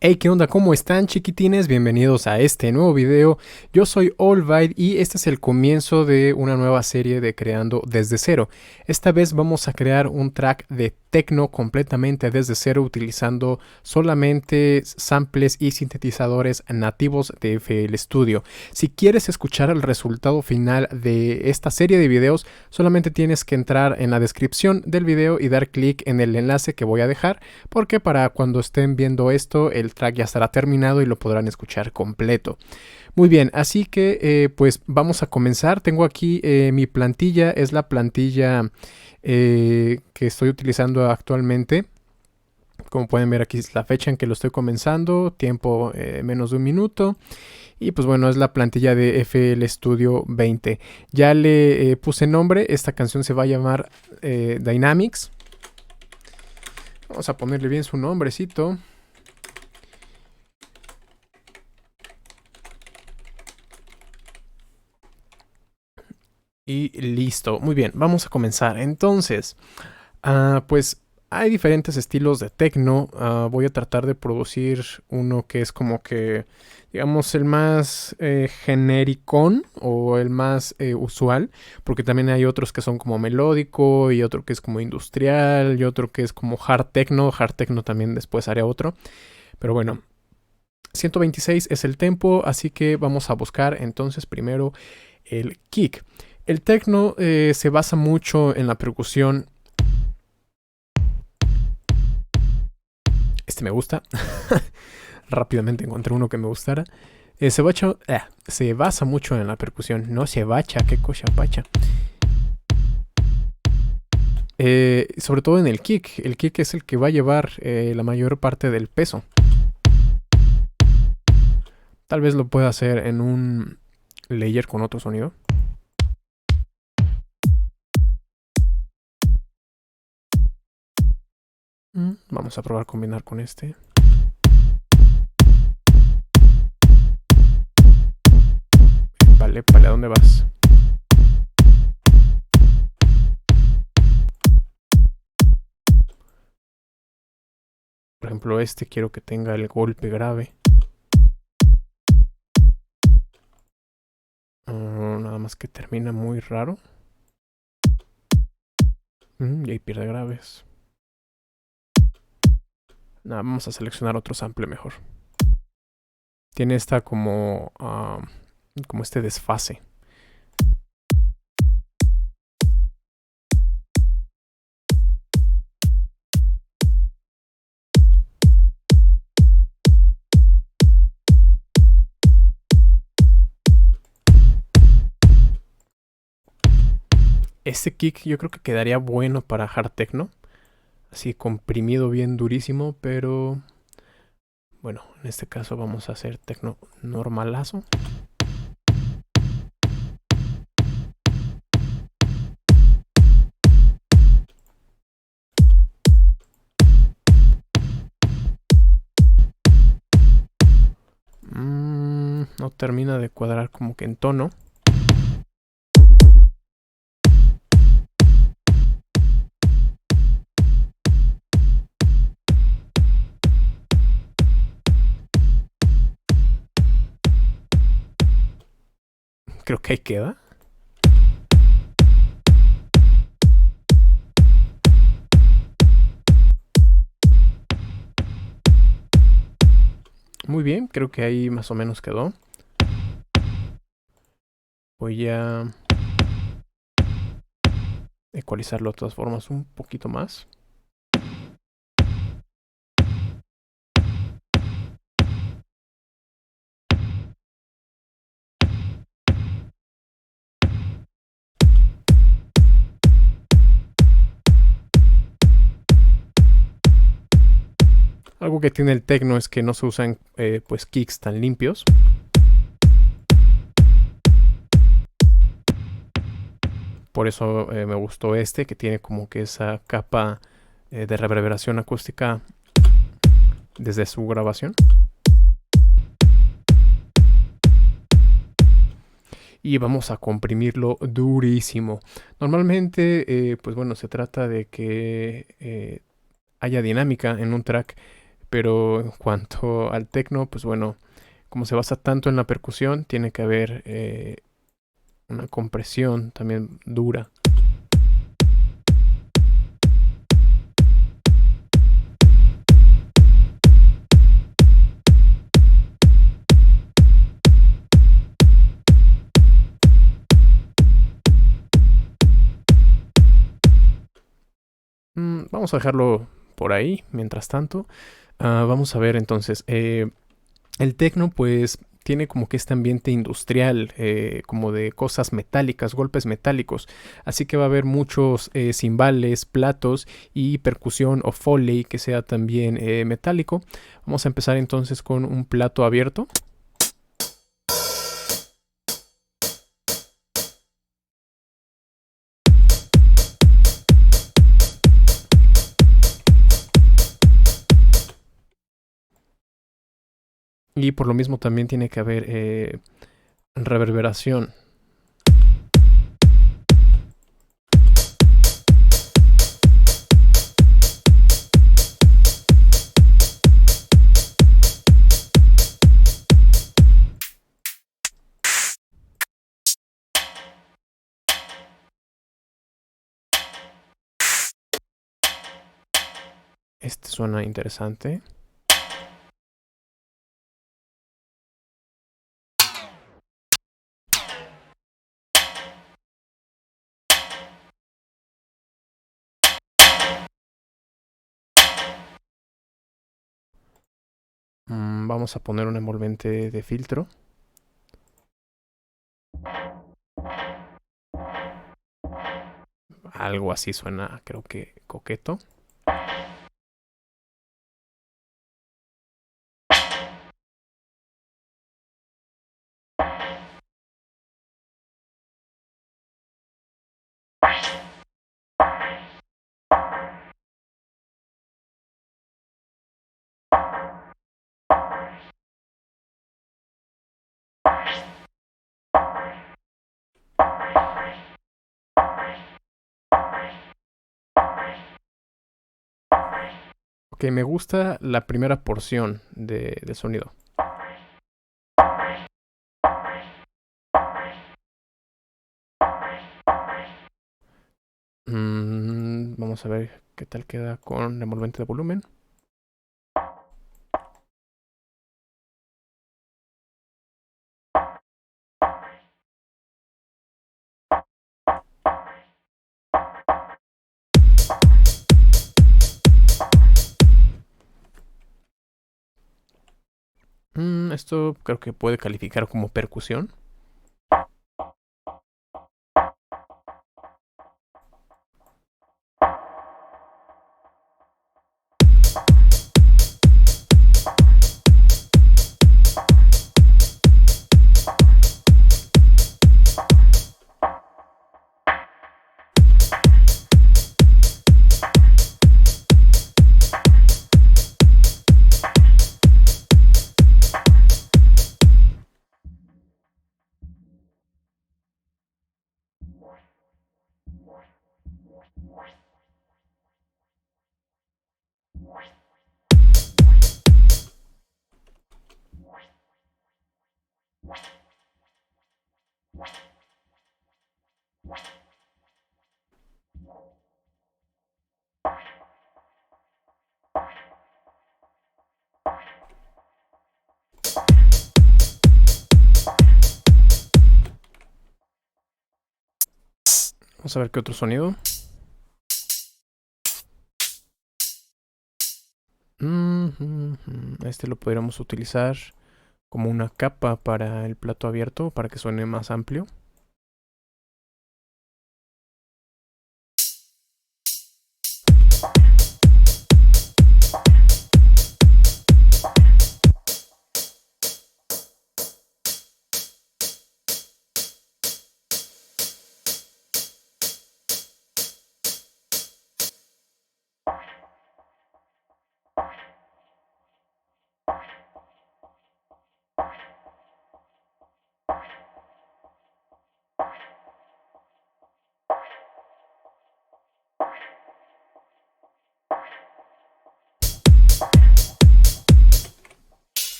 Hey, ¿qué onda? ¿Cómo están, chiquitines? Bienvenidos a este nuevo video. Yo soy Allvide y este es el comienzo de una nueva serie de Creando desde cero. Esta vez vamos a crear un track de techno completamente desde cero utilizando solamente samples y sintetizadores nativos de FL Studio. Si quieres escuchar el resultado final de esta serie de videos, solamente tienes que entrar en la descripción del video y dar clic en el enlace que voy a dejar, porque para cuando estén viendo esto, el track ya estará terminado y lo podrán escuchar completo. Muy bien, así que pues vamos a comenzar. Tengo aquí mi plantilla, es la plantilla que estoy utilizando actualmente. Como pueden ver, aquí es la fecha en que lo estoy comenzando, tiempo menos de un minuto. Y pues bueno, es la plantilla de FL Studio 20. Ya le puse nombre, esta canción se va a llamar Dynamics. Vamos a ponerle bien su nombrecito. Y listo. Muy bien, vamos a comenzar. Entonces, pues hay diferentes estilos de techno. Voy a tratar de producir uno que es como que, digamos, el más genericón o el más usual, porque también hay otros que son como melódico y otro que es como industrial y otro que es como hard techno. Hard techno también después haré otro. Pero bueno, 126 es el tempo, así que vamos a buscar entonces primero el kick. El techno se basa mucho en la percusión. Este me gusta. Rápidamente encontré uno que me gustara. Se basa mucho en la percusión. No se bacha, qué cosa pacha. Sobre todo en el kick. El kick es el que va a llevar la mayor parte del peso. Tal vez lo pueda hacer en un layer con otro sonido. Vamos a probar combinar con este. Vale, ¿a dónde vas? Por ejemplo, este quiero que tenga el golpe grave. Nada más que termina muy raro. Y ahí pierde graves. Nada, vamos a seleccionar otro sample mejor. Tiene esta como este desfase. Este kick yo creo que quedaría bueno para hard techno. Así comprimido bien durísimo, pero bueno, en este caso vamos a hacer techno normalazo. No termina de cuadrar como que en tono. Creo que ahí queda. Muy bien, creo que ahí más o menos quedó. Voy a ecualizarlo de todas formas un poquito más. Algo que tiene el techno es que no se usan pues kicks tan limpios. Por eso me gustó este, que tiene como que esa capa de reverberación acústica desde su grabación. Y vamos a comprimirlo durísimo. Normalmente, pues bueno, se trata de que haya dinámica en un track, Pero en cuanto al techno, pues bueno, como se basa tanto en la percusión, tiene que haber una compresión también dura. Vamos a dejarlo por ahí, mientras tanto. Vamos a ver entonces. El techno pues tiene como que este ambiente industrial, como de cosas metálicas, golpes metálicos. Así que va a haber muchos cimbales, platos y percusión o foley que sea también metálico. Vamos a empezar entonces con un plato abierto. Y por lo mismo también tiene que haber reverberación. Este suena interesante. Vamos a poner un envolvente de filtro. Algo así suena, creo que coqueto. Ok, me gusta la primera porción de sonido. Vamos a ver qué tal queda con envolvente de volumen. Esto creo que puede calificar como percusión. Vamos a ver qué otro sonido. Este lo podríamos utilizar como una capa para el plato abierto, para que suene más amplio.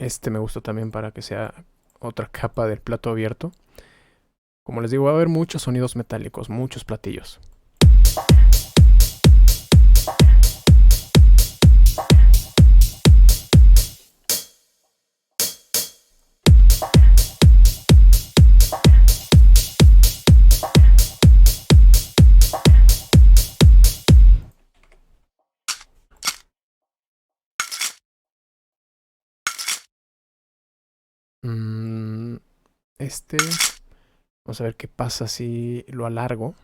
Este me gusta también para que sea otra capa del plato abierto. Como les digo, va a haber muchos sonidos metálicos, muchos platillos. Este, vamos a ver qué pasa si lo alargo,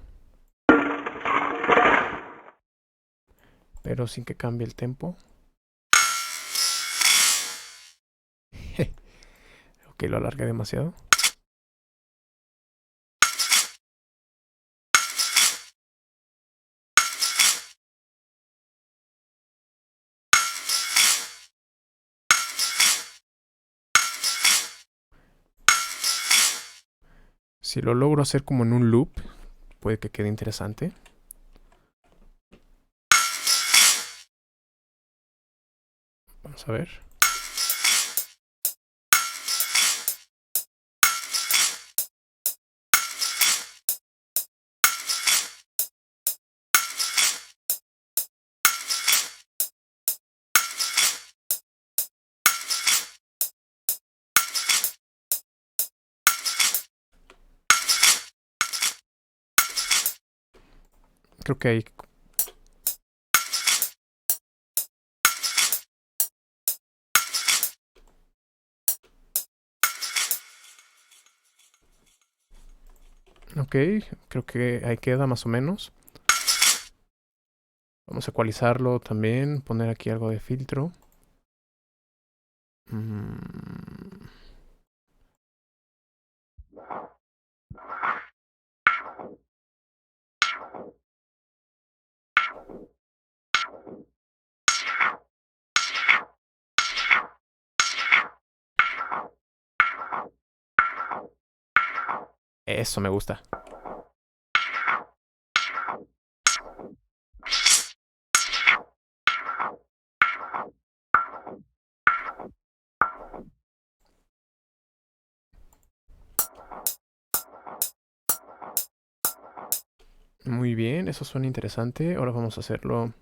pero sin que cambie el tempo. Ok, lo alargué demasiado. Si lo logro hacer como en un loop, puede que quede interesante. Vamos a ver. Creo que ahí... Ok, creo que ahí queda más o menos. Vamos a ecualizarlo también, poner aquí algo de filtro. Eso me gusta. Muy bien, eso suena interesante. Ahora vamos a hacerlo.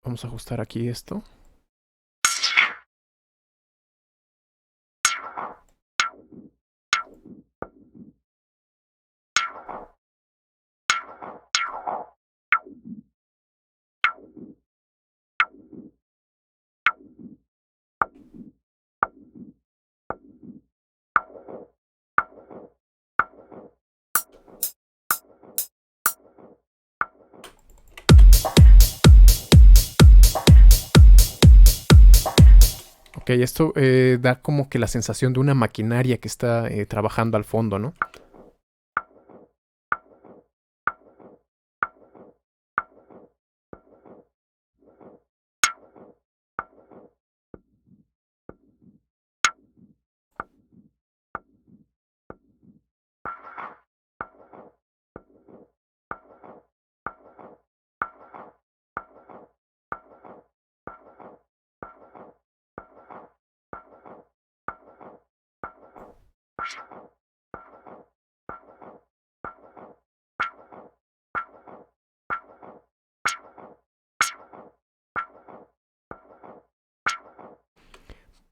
Vamos a ajustar aquí esto. Ok, esto da como que la sensación de una maquinaria que está trabajando al fondo, ¿no?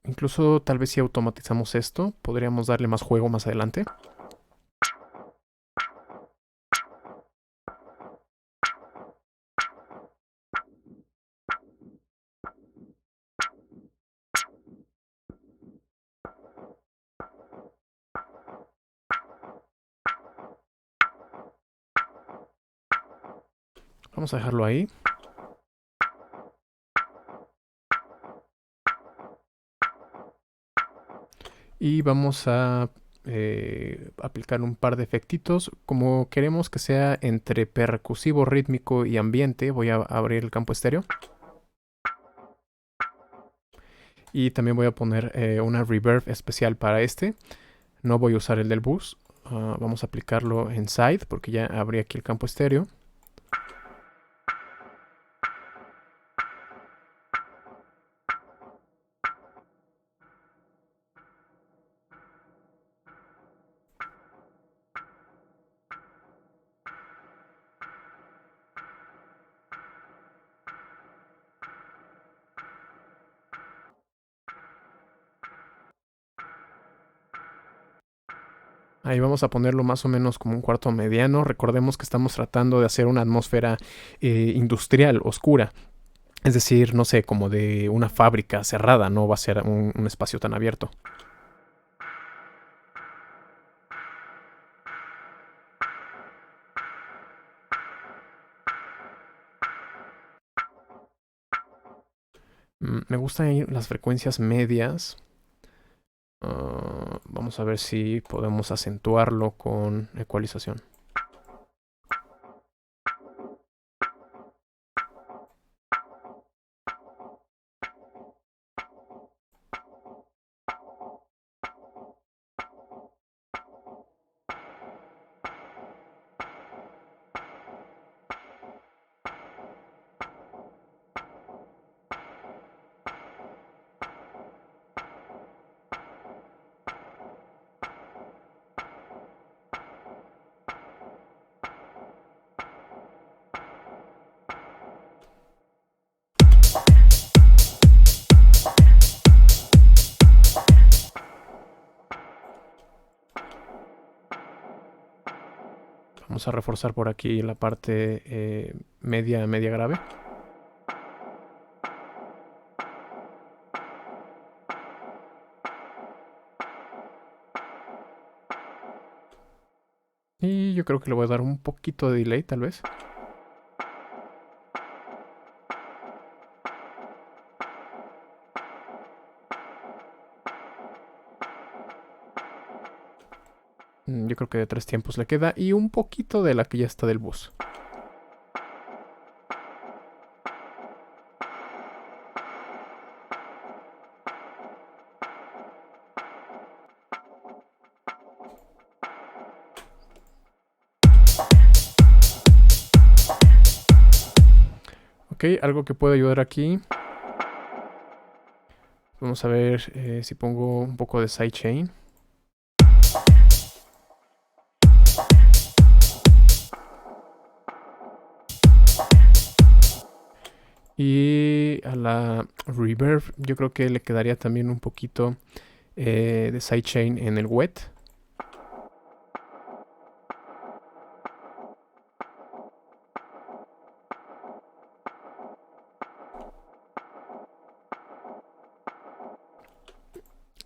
Incluso tal vez si automatizamos esto, podríamos darle más juego más adelante. Vamos a dejarlo ahí. Y vamos a aplicar un par de efectitos. Como queremos que sea entre percusivo, rítmico y ambiente, voy a abrir el campo estéreo. Y también voy a poner una reverb especial para este. No voy a usar el del bus. Vamos a aplicarlo en side porque ya abrí aquí el campo estéreo. Ahí vamos a ponerlo más o menos como un cuarto mediano. Recordemos que estamos tratando de hacer una atmósfera industrial, oscura. Es decir, no sé, como de una fábrica cerrada, no va a ser un espacio tan abierto. Me gustan ir las frecuencias medias. Vamos a ver si podemos acentuarlo con ecualización. Vamos a reforzar por aquí la parte media grave. Y yo creo que le voy a dar un poquito de delay, tal vez. Yo creo que de 3 tiempos le queda. Y un poquito de la que ya está del bus. Ok, algo que puede ayudar aquí. Vamos a ver si pongo un poco de sidechain. Y a la reverb yo creo que le quedaría también un poquito de sidechain en el wet.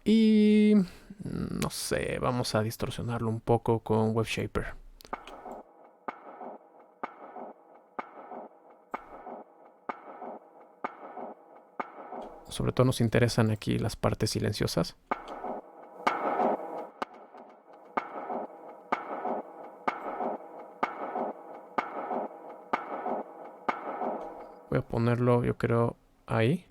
Y no sé, vamos a distorsionarlo un poco con Wave Shaper. Sobre todo nos interesan aquí las partes silenciosas. Voy a ponerlo, yo creo, ahí.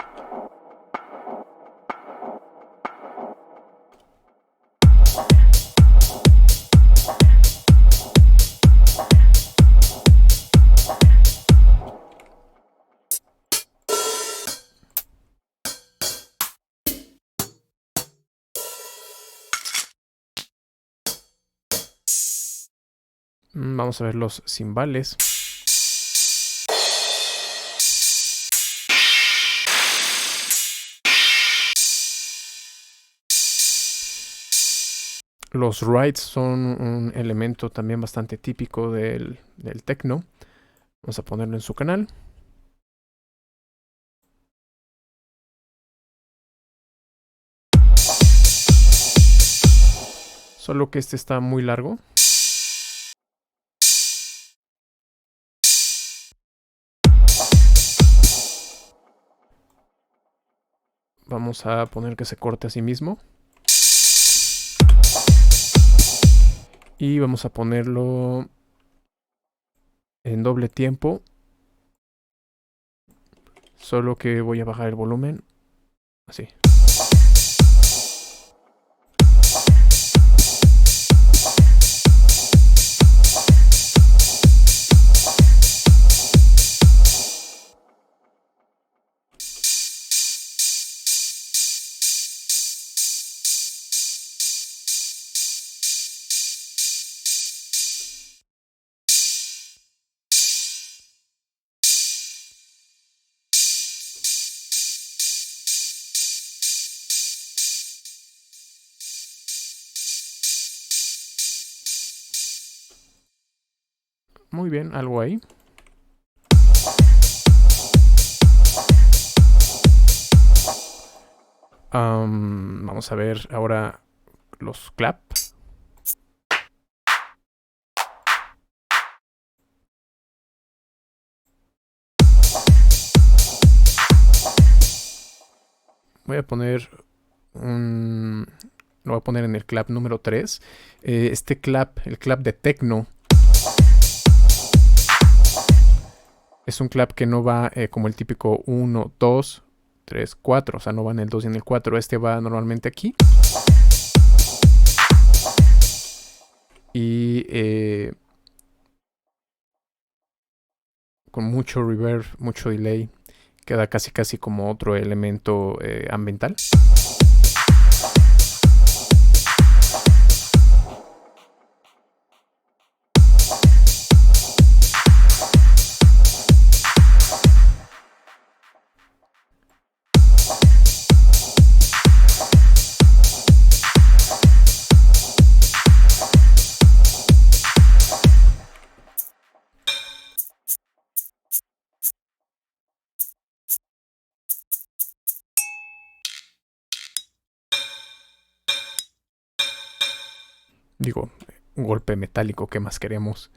Vamos a ver los cimbales. Los rides son un elemento también bastante típico del techno. Vamos a ponerlo en su canal. Solo que este está muy largo. Vamos a poner que se corte a sí mismo. Y vamos a ponerlo en doble tiempo. Solo que voy a bajar el volumen. Así. Muy bien, algo ahí. Vamos a ver ahora los clap. Voy a poner un... Lo voy a poner en el clap número 3. Este clap, el clap de techno, es un clap que no va como el típico 1, 2, 3, 4. O sea, no va en el 2 y en el 4. Este va normalmente aquí. Y con mucho reverb, mucho delay. Queda casi como otro elemento ambiental. Digo, un golpe metálico, ¿qué más queremos?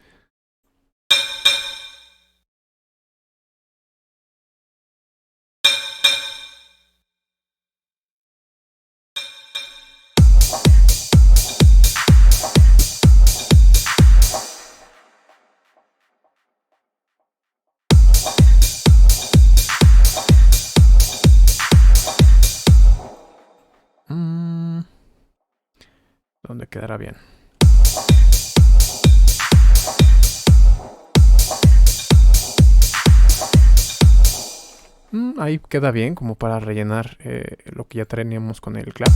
¿Dónde quedará bien? Ahí queda bien, como para rellenar lo que ya teníamos con el clap.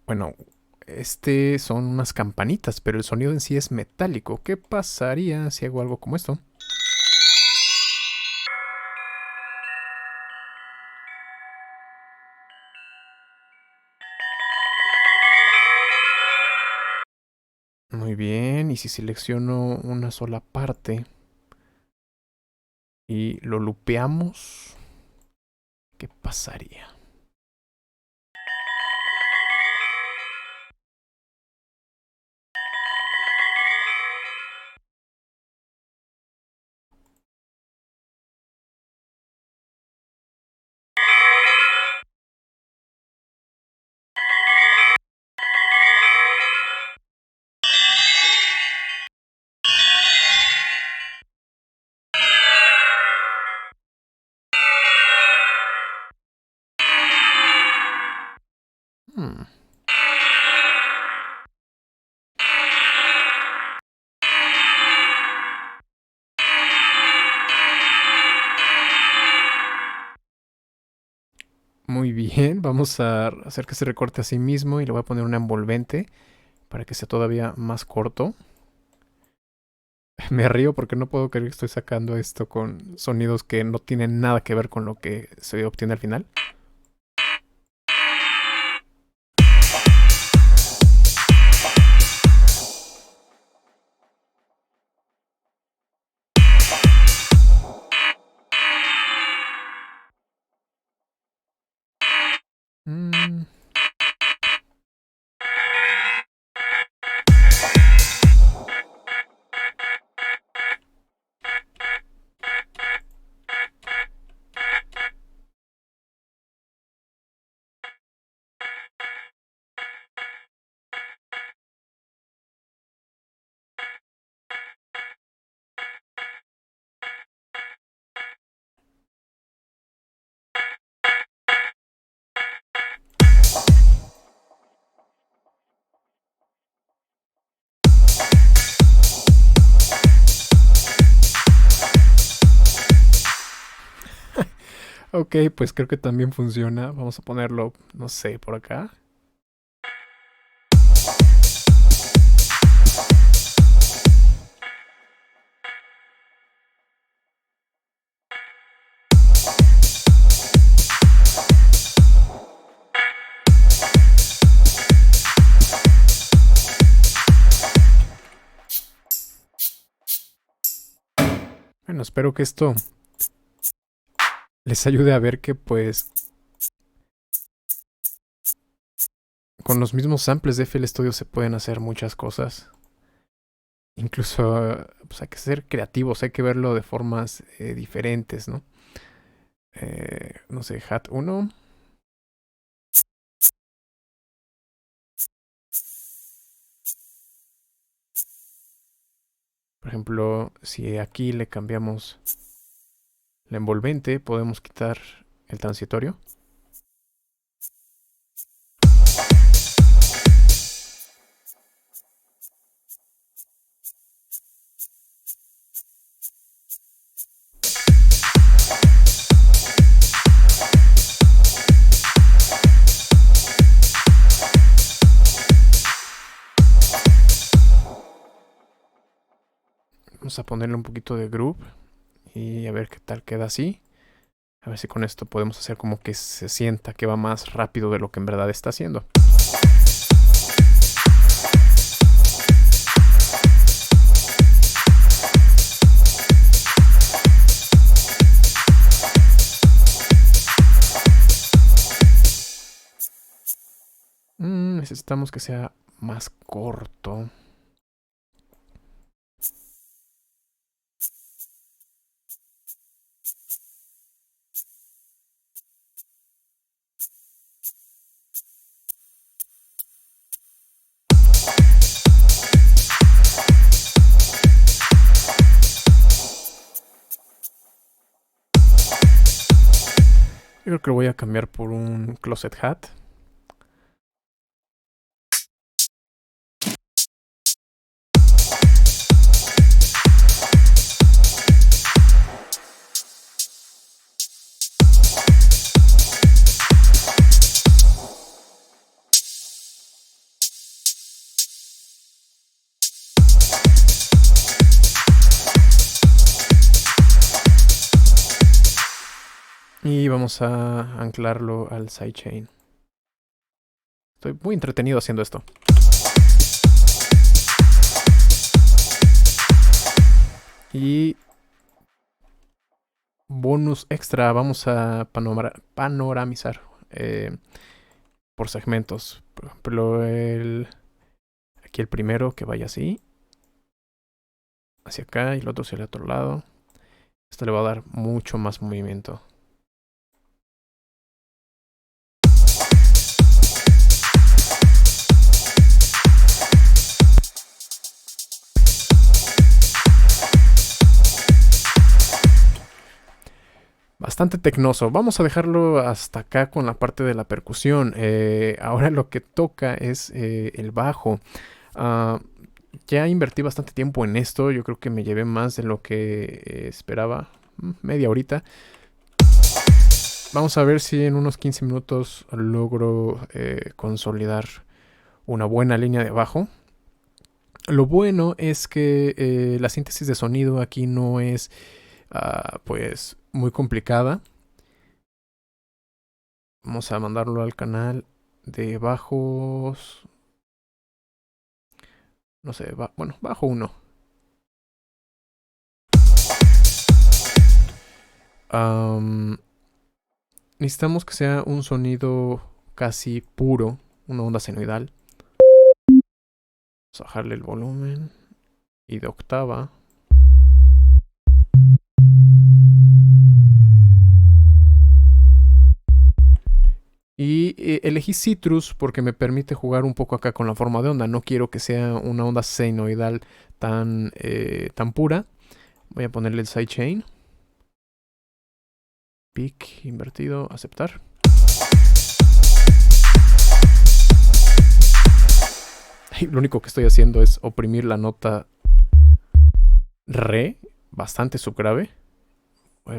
Bueno, son unas campanitas, pero el sonido en sí es metálico. ¿Qué pasaría si hago algo como esto? Muy bien, y si selecciono una sola parte y lo lupeamos, ¿qué pasaría? Hmm. Muy bien, vamos a hacer que se recorte a sí mismo y le voy a poner una envolvente para que sea todavía más corto. Me río porque no puedo creer que estoy sacando esto con sonidos que no tienen nada que ver con lo que se obtiene al final. Mm. Ok, pues creo que también funciona. Vamos a ponerlo, no sé, por acá. Bueno, espero que esto les ayude a ver que pues con los mismos samples de FL Studio se pueden hacer muchas cosas. Incluso pues hay que ser creativos, hay que verlo de formas diferentes, ¿no? No sé, hat 1. Por ejemplo, si aquí le cambiamos la envolvente, podemos quitar el transitorio. Vamos a ponerle un poquito de groove y a ver qué tal queda así. A ver si con esto podemos hacer como que se sienta que va más rápido de lo que en verdad está haciendo. Necesitamos que sea más corto. Yo creo que lo voy a cambiar por un closet hat. Y vamos a anclarlo al sidechain. Estoy muy entretenido haciendo esto. Y bonus extra, vamos a panoramizar por segmentos. Por ejemplo, aquí el primero que vaya así, hacia acá, y el otro hacia el otro lado. Esto le va a dar mucho más movimiento. Bastante tecnoso. Vamos a dejarlo hasta acá con la parte de la percusión. Ahora lo que toca es el bajo. Ya invertí bastante tiempo en esto. Yo creo que me llevé más de lo que esperaba. Media horita. Vamos a ver si en unos 15 minutos logro consolidar una buena línea de bajo. Lo bueno es que la síntesis de sonido aquí no es pues muy complicada. Vamos a mandarlo al canal de bajos. No sé, bueno, bajo 1. Necesitamos que sea un sonido casi puro, una onda senoidal. Vamos a bajarle el volumen y de octava. Y elegí Citrus porque me permite jugar un poco acá con la forma de onda. No quiero que sea una onda senoidal tan pura. Voy a ponerle el sidechain. Pick invertido, aceptar. Y lo único que estoy haciendo es oprimir la nota Re, bastante subgrave.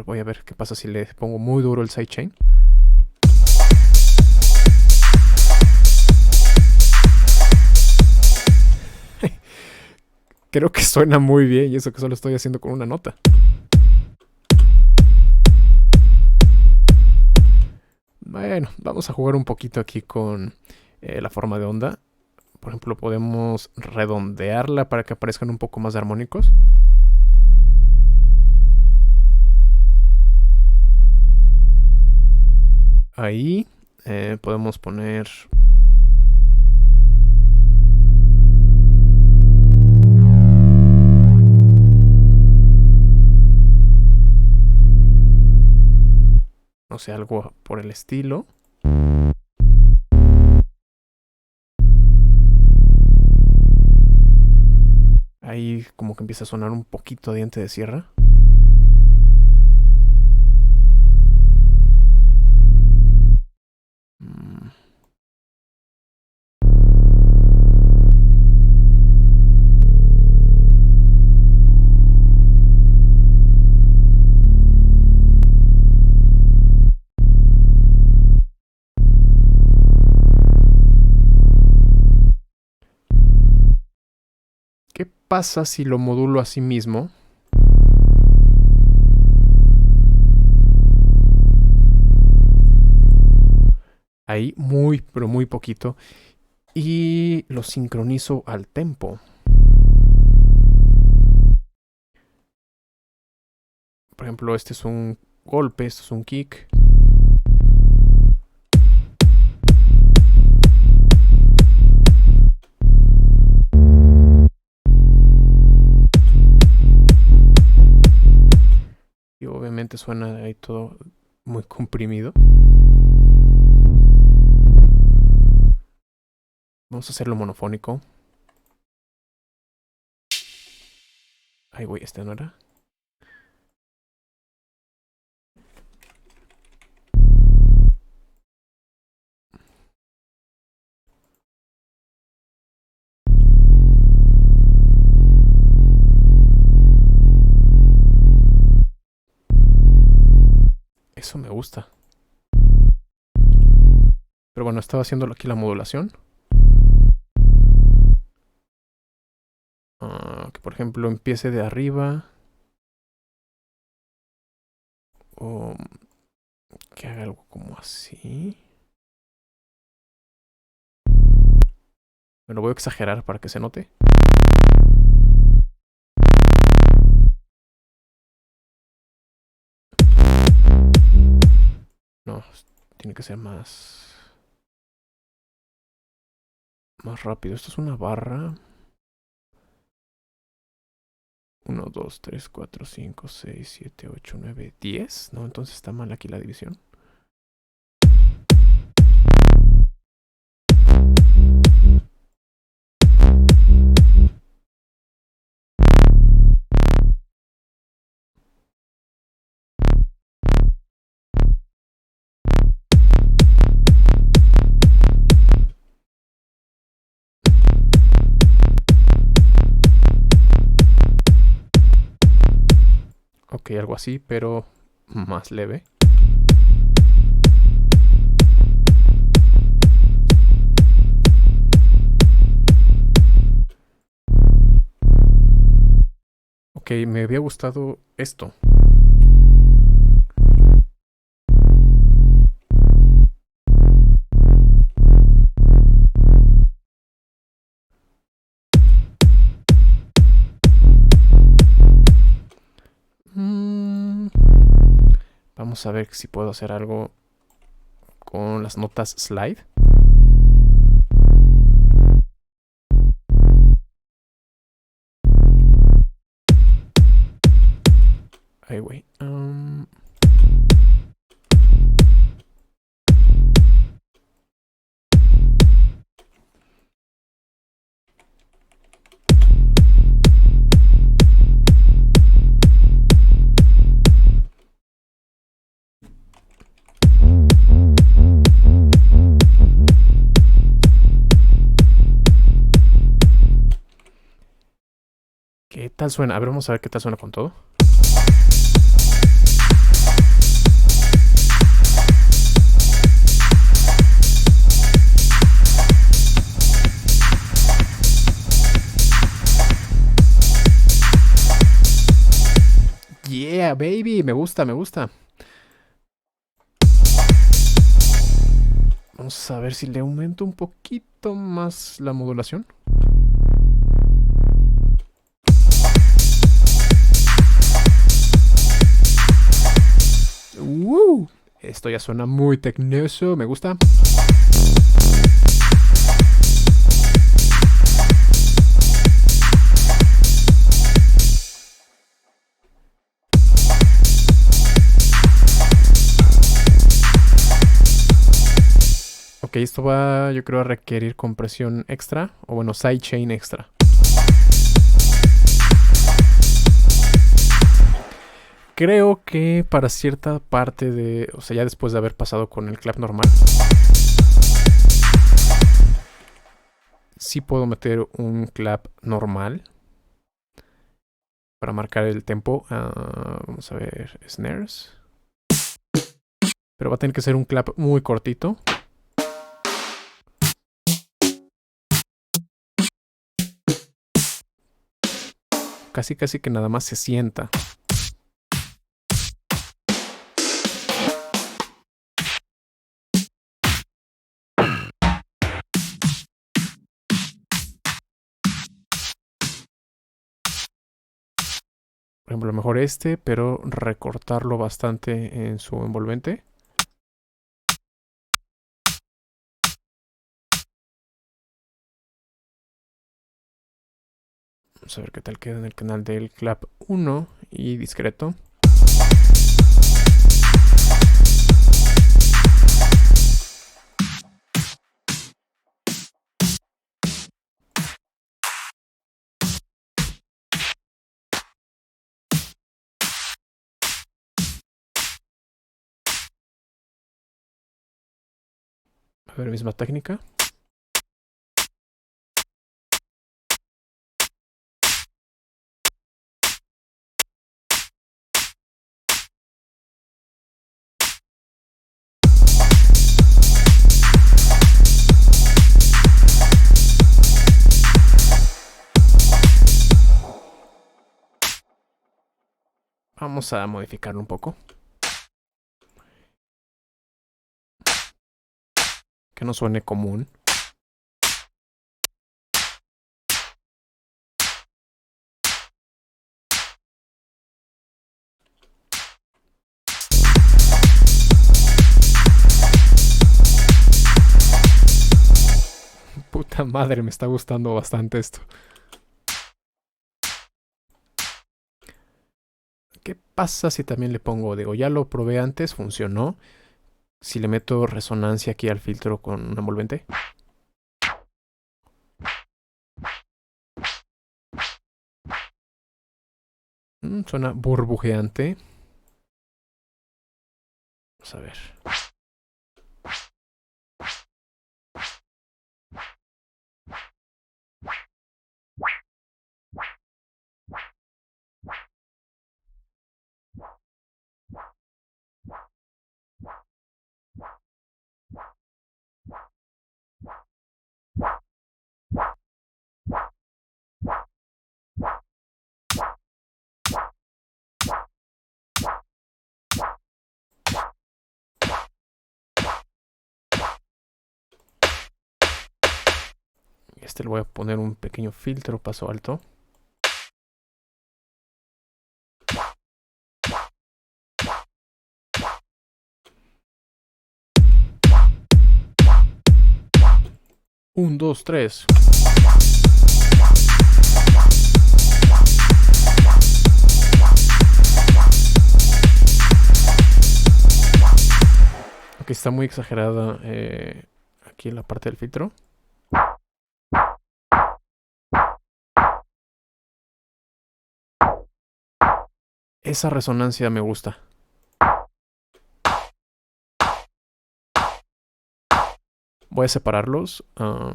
Voy a ver qué pasa si le pongo muy duro el sidechain. Creo que suena muy bien y eso que solo estoy haciendo con una nota. Bueno, vamos a jugar un poquito aquí con la forma de onda. Por ejemplo, podemos redondearla para que aparezcan un poco más de armónicos. ahí. Podemos poner... no sé, algo por el estilo. Ahí como que empieza a sonar un poquito diente de sierra. ¿Qué pasa si lo modulo a sí mismo? Ahí muy, pero muy poquito. Y lo sincronizo al tempo. Por ejemplo, este es un golpe, esto es un kick. Y obviamente suena ahí todo muy comprimido. Vamos a hacerlo monofónico. Ay, güey, este no era. Eso me gusta. Pero bueno, estaba haciendo aquí la modulación. Que por ejemplo empiece de arriba. O que haga algo como así. Me lo voy a exagerar para que se note. No, tiene que ser más rápido. Esto es una barra. 1, 2, 3, 4, 5, 6, 7, 8, 9, 10. No, entonces está mal aquí la división. Ok, algo así, pero más leve. Ok, me había gustado esto. Vamos a ver si puedo hacer algo con las notas slide. Ay, güey. ¿Qué tal suena? A ver, vamos a ver qué tal suena con todo. Yeah, baby, me gusta, me gusta. Vamos a ver si le aumento un poquito más la modulación. Esto ya suena muy tecnoso, me gusta. Ok, esto va, yo creo, a requerir compresión extra, o bueno, sidechain extra. Creo que para cierta parte de, o sea, ya después de haber pasado con el clap normal, sí puedo meter un clap normal para marcar el tempo. Vamos a ver, snares. Pero va a tener que ser un clap muy cortito. Casi que nada más se sienta. Por ejemplo, a lo mejor este, pero recortarlo bastante en su envolvente. Vamos a ver qué tal queda en el canal del clap 1 y discreto. A ver, misma técnica. Vamos a modificarlo un poco. Que no suene común. Puta madre, me está gustando bastante esto. ¿Qué pasa si también le pongo, digo, ya lo probé antes, funcionó? Si le meto resonancia aquí al filtro con un envolvente. Suena burbujeante. Vamos a ver. Este le voy a poner un pequeño filtro paso alto. Un, dos, tres. Aquí está muy exagerada aquí en la parte del filtro. Esa resonancia me gusta. Voy a separarlos para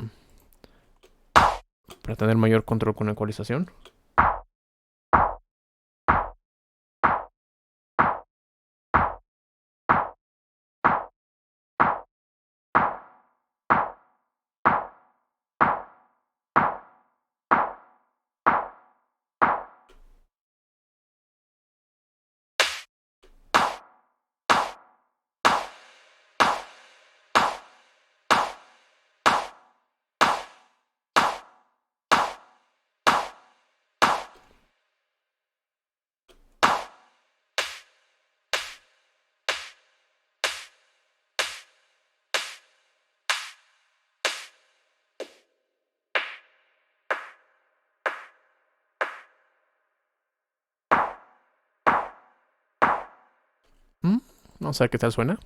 tener mayor control con la ecualización. Vamos a ver qué tal suena.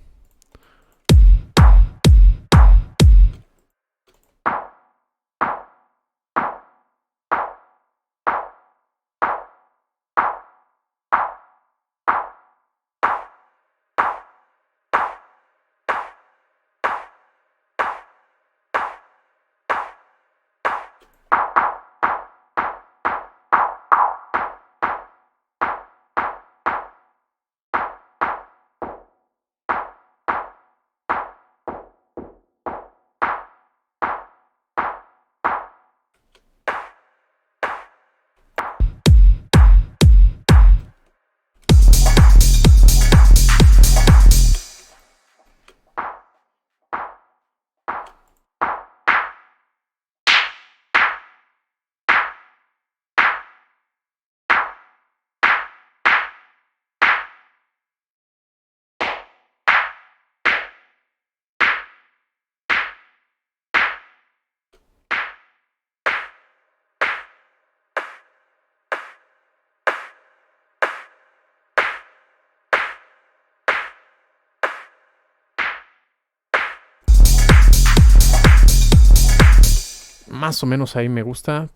Más o menos ahí me gusta.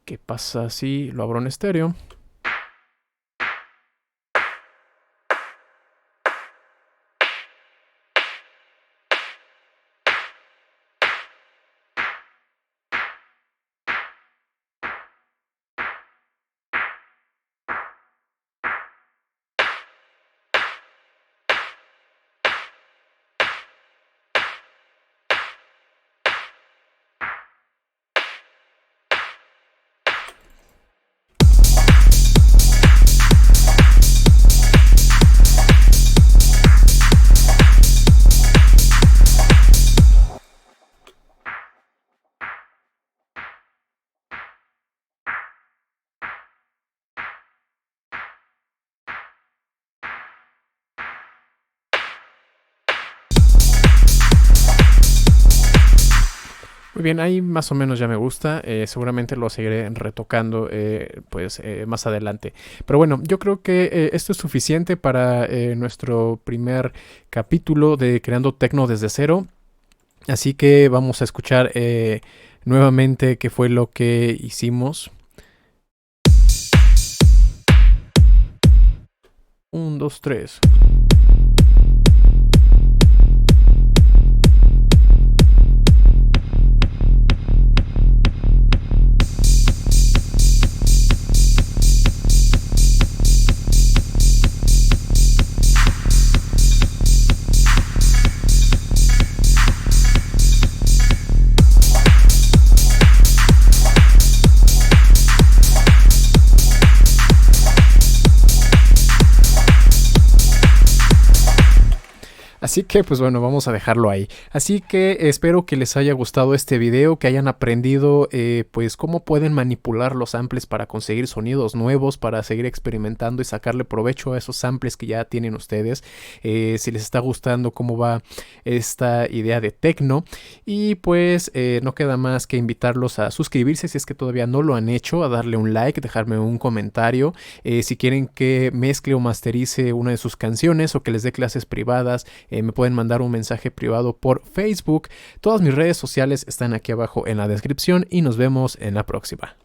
¿Qué pasa si lo abro en estéreo? Muy bien, ahí más o menos ya me gusta. Seguramente lo seguiré retocando más adelante. Pero bueno, yo creo que esto es suficiente para nuestro primer capítulo de Creando Tecno desde cero. Así que vamos a escuchar nuevamente qué fue lo que hicimos. 1, 2, 3. Así que pues bueno, vamos a dejarlo ahí. Así que espero que les haya gustado este video, que hayan aprendido pues cómo pueden manipular los samples para conseguir sonidos nuevos, para seguir experimentando y sacarle provecho a esos samples que ya tienen ustedes. Si les está gustando cómo va esta idea de Tecno. Y pues no queda más que invitarlos a suscribirse si es que todavía no lo han hecho, a darle un like, dejarme un comentario. Si quieren que mezcle o masterice una de sus canciones o que les dé clases privadas, me pueden mandar un mensaje privado por Facebook. Todas mis redes sociales están aquí abajo en la descripción y nos vemos en la próxima.